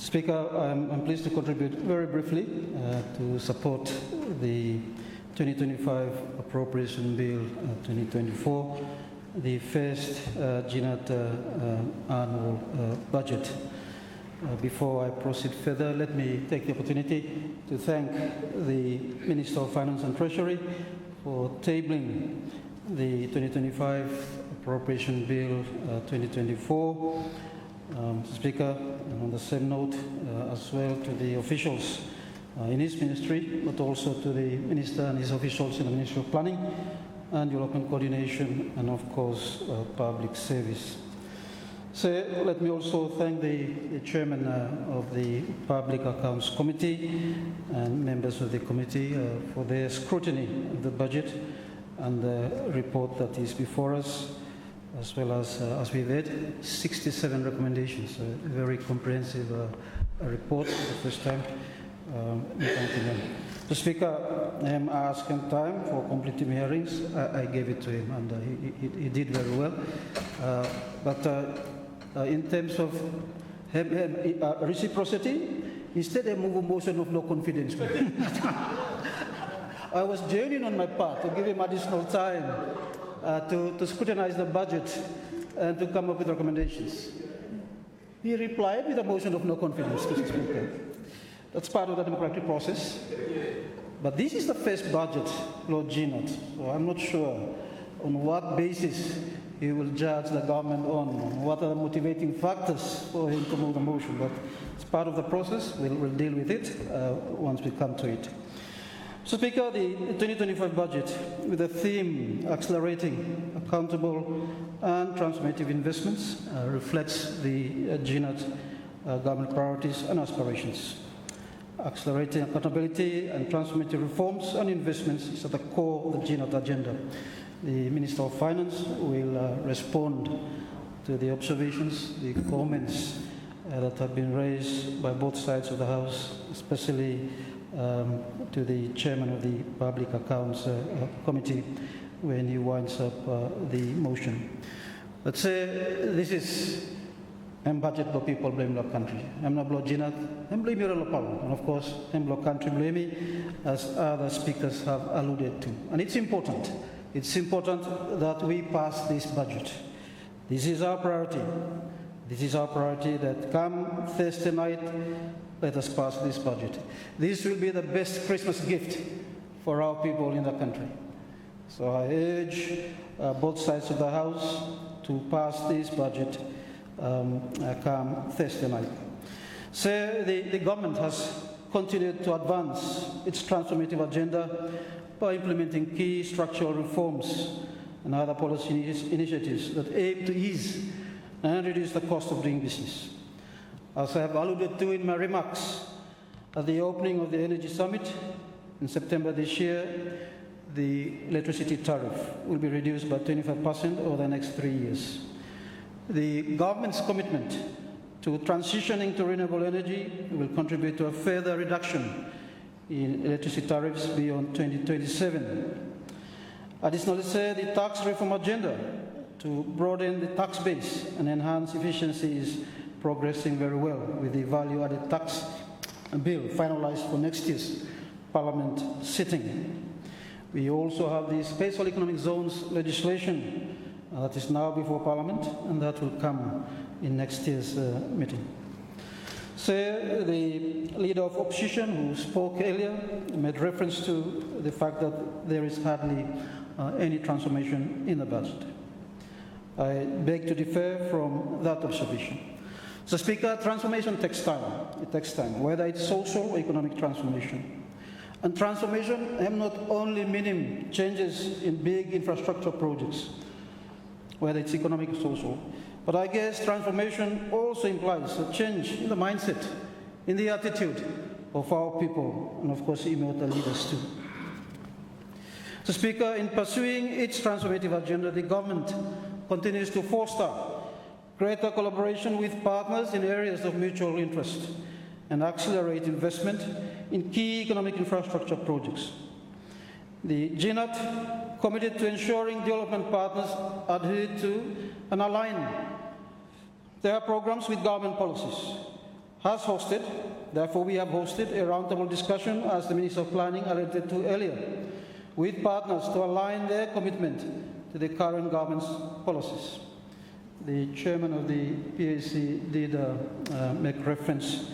Speaker, I'm pleased to contribute very briefly to support the 2025 Appropriation Bill 2024, the first GNUt annual budget. Before I proceed further, let me take the opportunity to thank the Minister of Finance and Treasury for tabling the 2025 Appropriation Bill 2024. Speaker, and on the same note, as well to the officials in his ministry, but also to the Minister and his officials in the Ministry of Planning and Development Coordination, and of course, Public Service. So let me also thank the Chairman of the Public Accounts Committee and members of the committee for their scrutiny of the budget and the report that is before us, as well as we've heard, 67 recommendations, a very comprehensive report for the first time. The Speaker asked him time for completing hearings. I gave it to him, and he did very well. But in terms of reciprocity, instead I move a motion of no confidence. I was genuine on my part to give him additional time to scrutinize the budget and to come up with recommendations. He replied with a motion of no confidence, Mr. Speaker. That's part of the democratic process. But this is the first budget, Lord GNUt, so I'm not sure on what basis he will judge the government on what are the motivating factors for him to move the motion, but it's part of the process. We'll deal with it once we come to it. So, Speaker, the 2025 budget with the theme accelerating accountable and transformative investments reflects the GNUt government priorities and aspirations. Accelerating accountability and transformative reforms and investments is at the core of the GNUt agenda. The Minister of Finance will respond to the observations, the comments that have been raised by both sides of the House, especially to the Chairman of the Public Accounts Committee when he winds up the motion. Let's say this is budget blow people blame the country. I'm not blow GNUt, I'm blame your Parliament. And of course, I'm blow country blame me, as other speakers have alluded to. And it's important. It's important that we pass this budget. This is our priority. This is our priority that come Thursday night, let us pass this budget. This will be the best Christmas gift for our people in the country. So I urge both sides of the House to pass this budget come Thursday night. So the government has continued to advance its transformative agenda by implementing key structural reforms and other policy initiatives that aim to ease and reduce the cost of doing business. As I have alluded to in my remarks at the opening of the Energy Summit in September this year, the electricity tariff will be reduced by 25% over the next 3 years. The government's commitment to transitioning to renewable energy will contribute to a further reduction in electricity tariffs beyond 2027. Additionally, the tax reform agenda to broaden the tax base and enhance efficiency is progressing very well, with the value-added tax bill finalized for next year's Parliament sitting. We also have the Special Economic Zones legislation that is now before Parliament, and that will come in next year's meeting. So the leader of opposition who spoke earlier made reference to the fact that there is hardly any transformation in the budget. I beg to differ from that observation. So, Speaker, transformation takes time. It takes time, whether it's social or economic transformation. And transformation not only meaning changes in big infrastructure projects, whether it's economic or social, but I guess transformation also implies a change in the mindset, in the attitude of our people, and of course, immortal leaders too. So, Speaker, in pursuing its transformative agenda, the government continues to foster greater collaboration with partners in areas of mutual interest and accelerate investment in key economic infrastructure projects. The GNUt committed to ensuring development partners adhere to and align their programs with government policies, has hosted, therefore we have hosted a roundtable discussion, as the Minister of Planning alluded to earlier, with partners to align their commitment to the current government's policies. The chairman of the PAC did make reference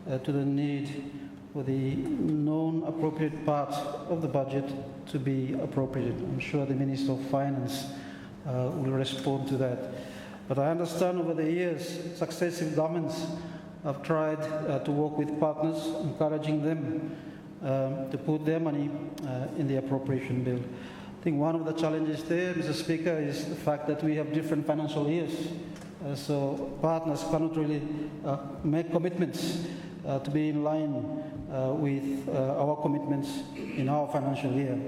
to the need for the non-appropriate part of the budget to be appropriated. I'm sure the Minister of Finance will respond to that. But I understand over the years, successive governments have tried to work with partners, encouraging them to put their money in the appropriation bill. I think one of the challenges there, Mr. Speaker, is the fact that we have different financial years. So partners cannot really make commitments to be in line with our commitments in our financial year.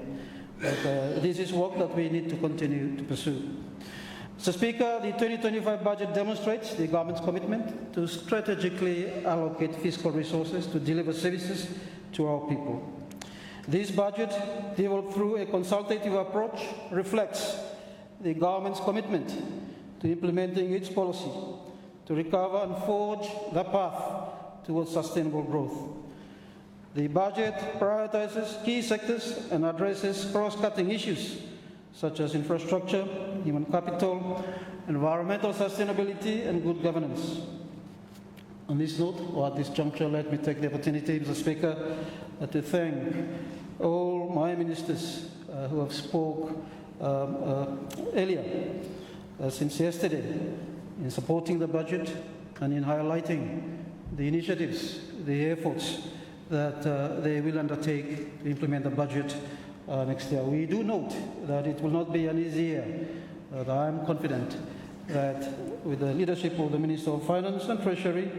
But this is work that we need to continue to pursue. Mr. Speaker, the 2025 budget demonstrates the government's commitment to strategically allocate fiscal resources to deliver services to our people. This budget, developed through a consultative approach, reflects the government's commitment to implementing its policy to recover and forge the path towards sustainable growth. The budget prioritizes key sectors and addresses cross-cutting issues such as infrastructure, human capital, environmental sustainability, and good governance. On this note, or at this juncture, let me take the opportunity, Mr. Speaker, to thank all my ministers who have spoke earlier, since yesterday, in supporting the budget and in highlighting the initiatives, the efforts that they will undertake to implement the budget next year. We do note that it will not be an easy year, but I am confident that with the leadership of the Minister of Finance and Treasury,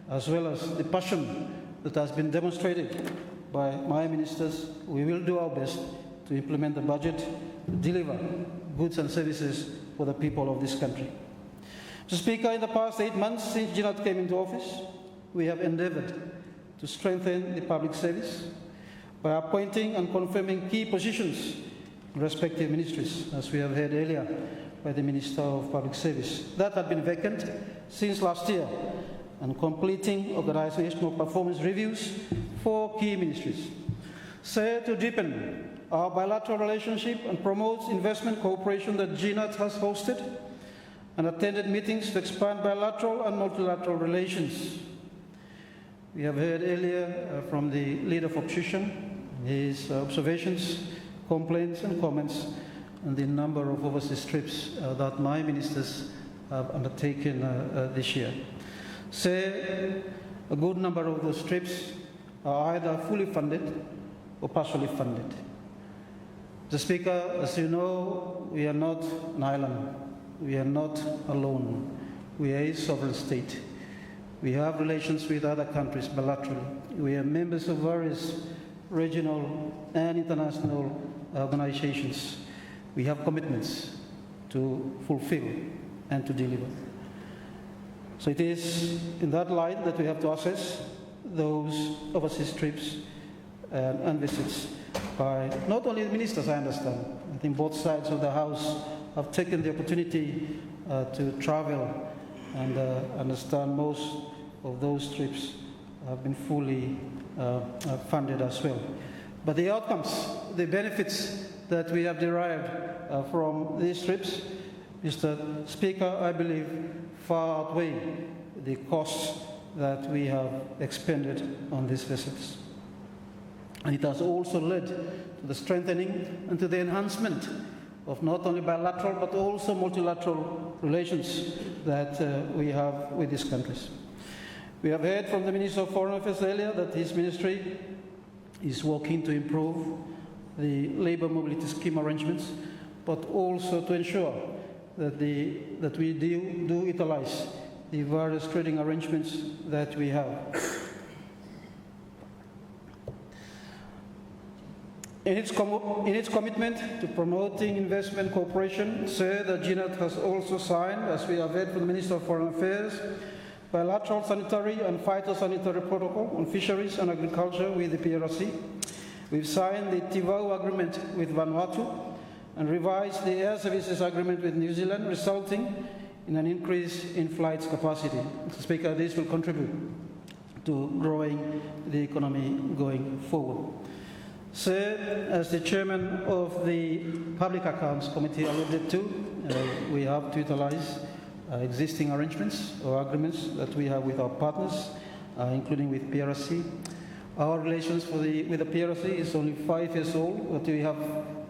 as well as the passion that has been demonstrated by my ministers, we will do our best to implement the budget, to deliver goods and services for the people of this country. Mr. Speaker, in the past 8 months since GNUt came into office, we have endeavoured to strengthen the public service by appointing and confirming key positions in respective ministries, as we have heard earlier by the Minister of Public Service. That had been vacant since last year, and completing organisational performance reviews for key ministries. Set to deepen our bilateral relationship and promote investment cooperation that GNUt has hosted and attended meetings to expand bilateral and multilateral relations. We have heard earlier from the Leader of Opposition his observations, complaints and comments on the number of overseas trips that my ministers have undertaken this year. Say a good number of those trips are either fully funded or partially funded. Mr. Speaker, as you know, we are not an island. We are not alone. We are a sovereign state. We have relations with other countries bilaterally. We are members of various regional and international organizations. We have commitments to fulfill and to deliver. So it is in that light that we have to assess those overseas trips and visits by not only the ministers, I understand. I think both sides of the House have taken the opportunity to travel and understand most of those trips have been fully funded as well. But the outcomes, the benefits that we have derived from these trips, Mr. Speaker, I believe far outweigh the costs that we have expended on these visits. And it has also led to the strengthening and to the enhancement of not only bilateral but also multilateral relations that we have with these countries. We have heard from the Minister of Foreign Affairs earlier that his ministry is working to improve the labour mobility scheme arrangements, but also to ensure that we do utilise the various trading arrangements that we have. In its commitment to promoting investment cooperation, sir, that GNUt has also signed, as we have heard from the Minister of Foreign Affairs, bilateral sanitary and phytosanitary protocol on fisheries and agriculture with the PRC. We've signed the Tivau agreement with Vanuatu and revised the air services agreement with New Zealand, resulting in an increase in flights capacity. Mr. Speaker, this will contribute to growing the economy going forward. So, as the chairman of the Public Accounts Committee alluded to, we have to utilize existing arrangements or agreements that we have with our partners, including with PRC. Our relations with the PRC is only 5 years old, but we have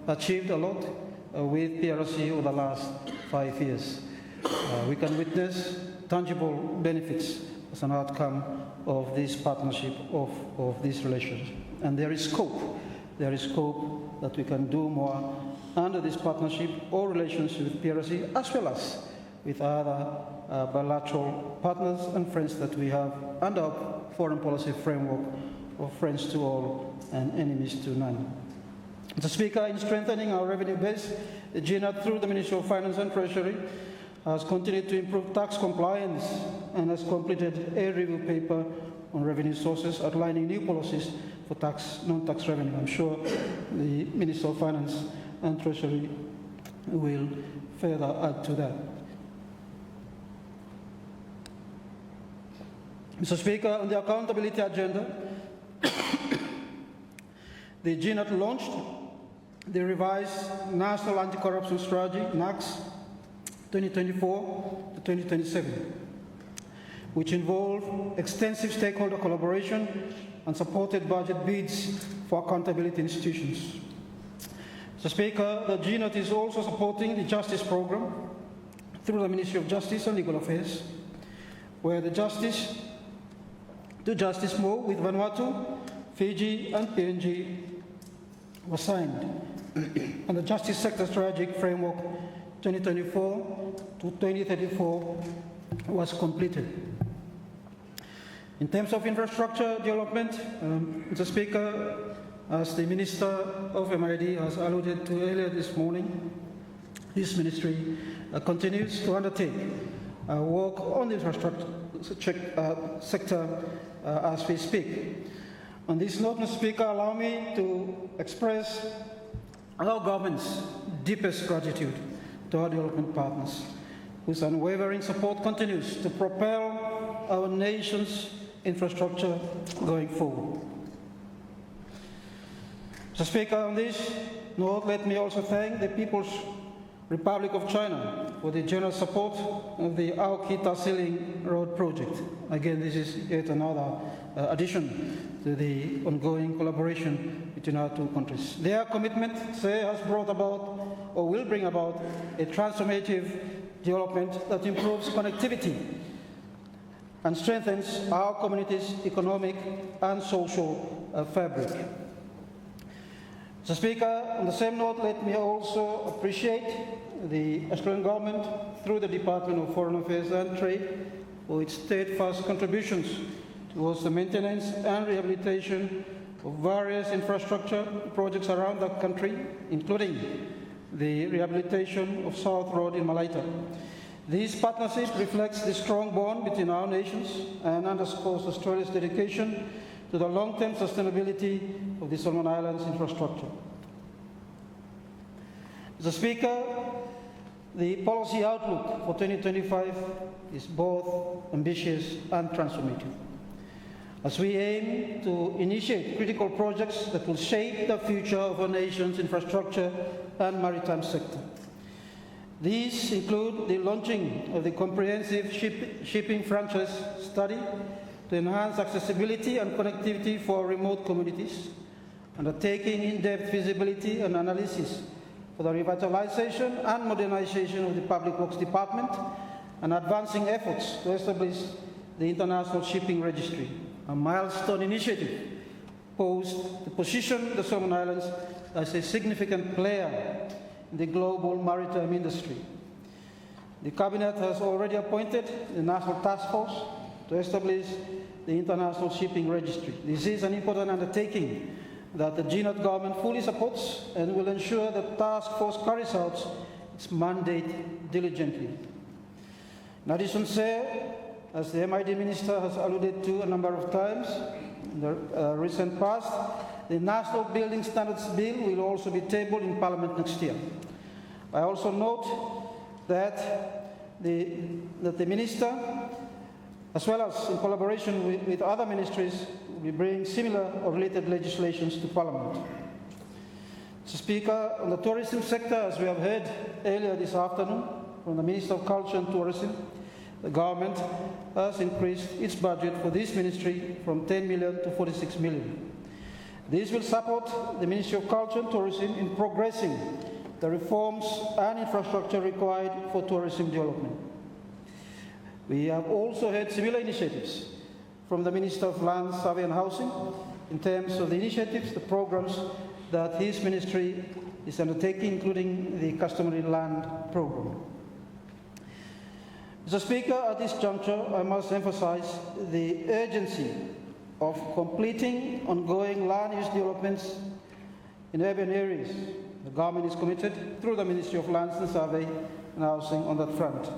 achieved a lot with PRC over the last 5 years. We can witness tangible benefits as an outcome of this partnership, of this relationship. And there is scope that we can do more under this partnership or relationship with PRC, as well as with other bilateral partners and friends that we have under our foreign policy framework of friends to all and enemies to none. Mr. Speaker, in strengthening our revenue base, the GNUt, through the Ministry of Finance and Treasury, has continued to improve tax compliance and has completed a review paper on revenue sources outlining new policies for non-tax revenue. I'm sure the Minister of Finance and Treasury will further add to that. Mr. Speaker, on the accountability agenda, the GNUt launched the revised National Anti-Corruption Strategy, NACS, 2024 to 2027, which involved extensive stakeholder collaboration and supported budget bids for accountability institutions. Mr. Speaker, the GNUt is also supporting the Justice Program through the Ministry of Justice and Legal Affairs, where the Justice Move with Vanuatu, Fiji, and PNG was signed, and the Justice Sector Strategic Framework 2024 to 2034 was completed. In terms of infrastructure development, Mr. Speaker, as the Minister of MID has alluded to earlier this morning, this ministry continues to undertake work on the infrastructure sector as we speak. On this note, Mr. Speaker, allow me to express our government's deepest gratitude to our development partners, whose unwavering support continues to propel our nation's infrastructure going forward. Mr. Speaker, on this note, let me also thank the People's Republic of China for the generous support of the Aoki-Tasiling Road project. Again, this is yet another addition to the ongoing collaboration between our two countries. Their commitment, say, has brought about or will bring about a transformative development that improves connectivity and strengthens our community's economic and social fabric. Mr. Speaker, on the same note, let me also appreciate the Australian Government through the Department of Foreign Affairs and Trade for its steadfast contributions towards the maintenance and rehabilitation of various infrastructure projects around the country, including the rehabilitation of South Road in Malaita. This partnership reflects the strong bond between our nations and underscores Australia's dedication to the long-term sustainability of the Solomon Islands infrastructure. Mr. Speaker, the policy outlook for 2025 is both ambitious and transformative, as we aim to initiate critical projects that will shape the future of our nation's infrastructure and maritime sector. These include the launching of the comprehensive shipping franchise study to enhance accessibility and connectivity for remote communities, undertaking in-depth feasibility and analysis for the revitalization and modernization of the Public Works Department, and advancing efforts to establish the International Shipping Registry, a milestone initiative posed to position the Solomon Islands as a significant player in the global maritime industry. The Cabinet has already appointed the National Task Force to establish the International Shipping Registry. This is an important undertaking that the GNUt government fully supports and will ensure that the task force carries out its mandate diligently. In addition, sir, as the MID Minister has alluded to a number of times in the recent past, the National Building Standards Bill will also be tabled in Parliament next year. I also note that the Minister as well as in collaboration with other ministries, we bring similar or related legislations to Parliament. Mr. Speaker, on the tourism sector, as we have heard earlier this afternoon from the Minister of Culture and Tourism, the government has increased its budget for this ministry from 10 million to 46 million. This will support the Ministry of Culture and Tourism in progressing the reforms and infrastructure required for tourism development. We have also heard similar initiatives from the Minister of Land, Survey and Housing in terms of the initiatives, the programs that his ministry is undertaking, including the customary land program. Mr. Speaker, at this juncture, I must emphasize the urgency of completing ongoing land use developments in urban areas. The government is committed through the Ministry of Lands and Survey and Housing on that front.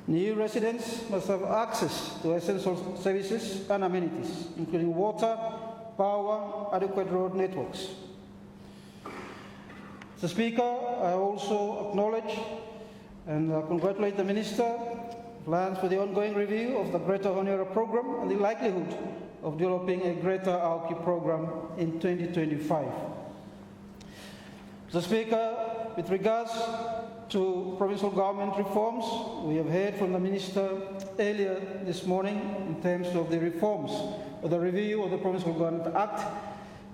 New residents must have access to essential services and amenities, including water, power, adequate road networks. Mr. Speaker, I also acknowledge and congratulate the Minister of Lands for the ongoing review of the Greater Honiara program and the likelihood of developing a Greater Auki program in 2025. Mr. Speaker, with regards to provincial government reforms, we have heard from the Minister earlier this morning in terms of the reforms or the review of the Provincial Government Act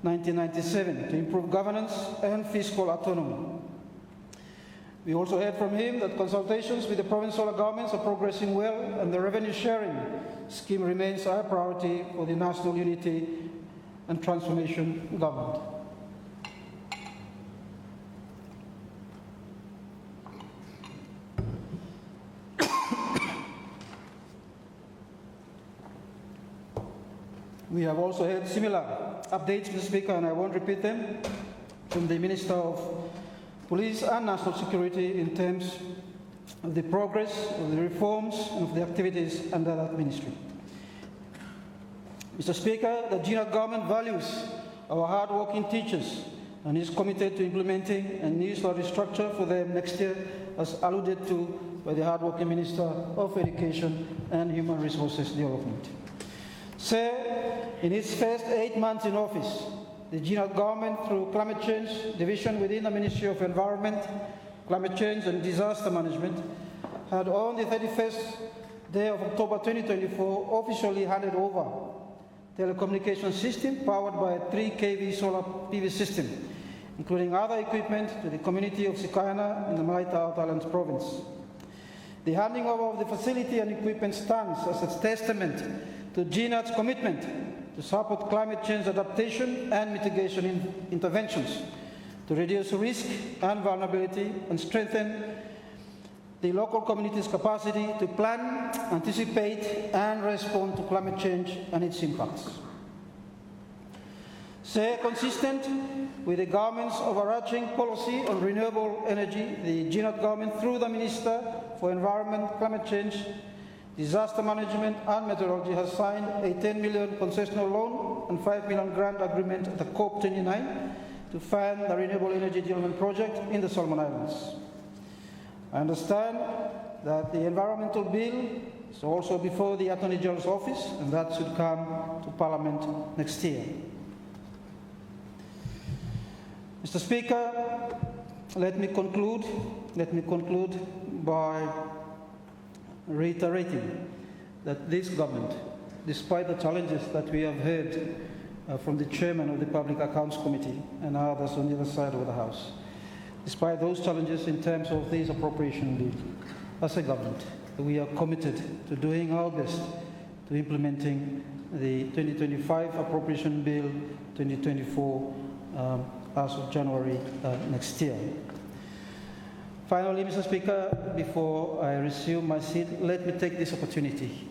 1997 to improve governance and fiscal autonomy. We also heard from him that consultations with the provincial governments are progressing well and the revenue sharing scheme remains a priority for the National Unity and Transformation Government. We have also heard similar updates, Mr. Speaker, and I won't repeat them, from the Minister of Police and National Security in terms of the progress of the reforms and of the activities under that ministry. Mr. Speaker, the GNUt government values our hard-working teachers and is committed to implementing a new salary structure for them next year, as alluded to by the hard-working Minister of Education and Human Resources Development. Sir, in its first 8 months in office, the GNUt government, through Climate Change Division within the Ministry of Environment, Climate Change and Disaster Management, had on the 31st day of October 2024 officially handed over telecommunication system powered by a 3 kV solar PV system, including other equipment, to the community of Sikaina in the Malaita Outer Islands province. The handing over of the facility and equipment stands as a testament to GNUt's commitment to support climate change adaptation and mitigation interventions, to reduce risk and vulnerability and strengthen the local community's capacity to plan, anticipate and respond to climate change and its impacts. Say, consistent with the government's overarching policy on renewable energy, the GNUt government, through the Minister for Environment, Climate Change, Disaster Management and Meteorology, has signed a 10 million concessional loan and 5 million grant agreement at the COP29 to fund the renewable energy development project in the Solomon Islands. I understand that the environmental bill is also before the Attorney General's office, and that should come to Parliament next year. Mr. Speaker, let me conclude by reiterating that this government, despite the challenges that we have heard from the chairman of the Public Accounts Committee and others on the other side of the House, despite those challenges in terms of this appropriation bill, as a government, we are committed to doing our best to implementing the 2025 appropriation bill 2024 as of January next year. Finally, Mr. Speaker, before I resume my seat, let me take this opportunity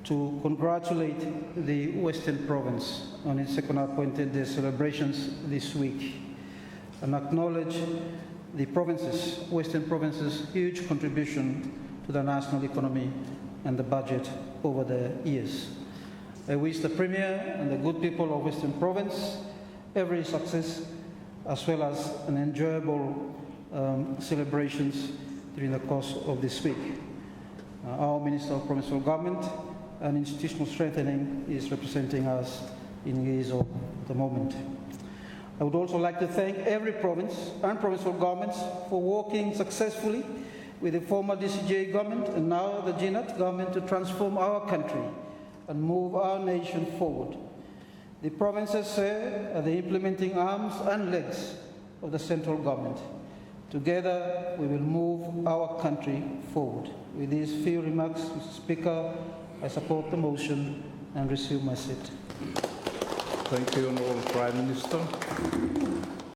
to congratulate the Western Province on its second appointed day celebrations this week and acknowledge the Western Province's huge contribution to the national economy and the budget over the years. I wish the Premier and the good people of Western Province every success, as well as an enjoyable celebrations during the course of this week. Our Minister of Provincial Government and institutional strengthening is representing us in years of the moment. I would also like to thank every province and provincial governments for working successfully with the former DCJ government and now the GNUt government to transform our country and move our nation forward. The provinces serve as the implementing arms and legs of the central government. Together, we will move our country forward. With these few remarks, Mr. Speaker, I support the motion and resume my seat. Thank you, Honourable Prime Minister.